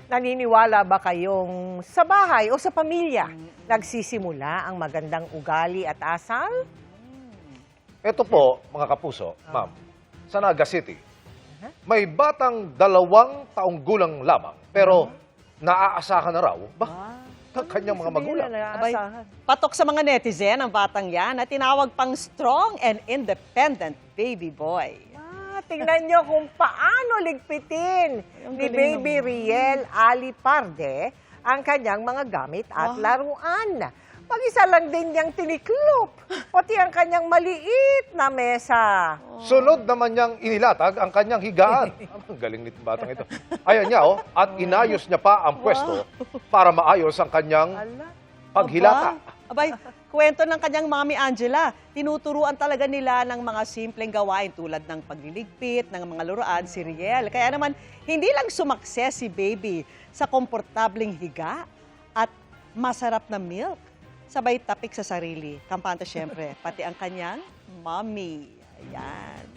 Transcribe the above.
Naniniwala ba kayong sa bahay o sa pamilya nagsisimula ang magandang ugali at asal? Ito po, mga kapuso, ma'am, sa Naga City, may batang 2 taong gulang lamang, pero naaasahan na raw ng kanyang mga magulang. Abay, patok sa mga netizen ang batang yan na tinawag pang strong and independent baby boy. Tingnan nyo kung paano ligpitin ni Baby Riel Aliparde ang kanyang mga gamit at laruan. Mag-isa lang din niyang tiniklop, pati ang kanyang maliit na mesa. Sunod naman niyang inilatag ang kanyang higaan. Ang galing nitong batang ito. Ayan niya, at inayos niya pa ang pwesto para maayos ang kanyang paghilata. Abay, kwento ng kanyang mami Angela, tinuturuan talaga nila ng mga simpleng gawain tulad ng pagliligpit, ng mga laruan si Riel. Kaya naman, hindi lang sumakses si Baby sa komportabling higa at masarap na milk. Sabay tapik sa sarili. Kampante syempre, pati ang kanyang mommy. Ayan.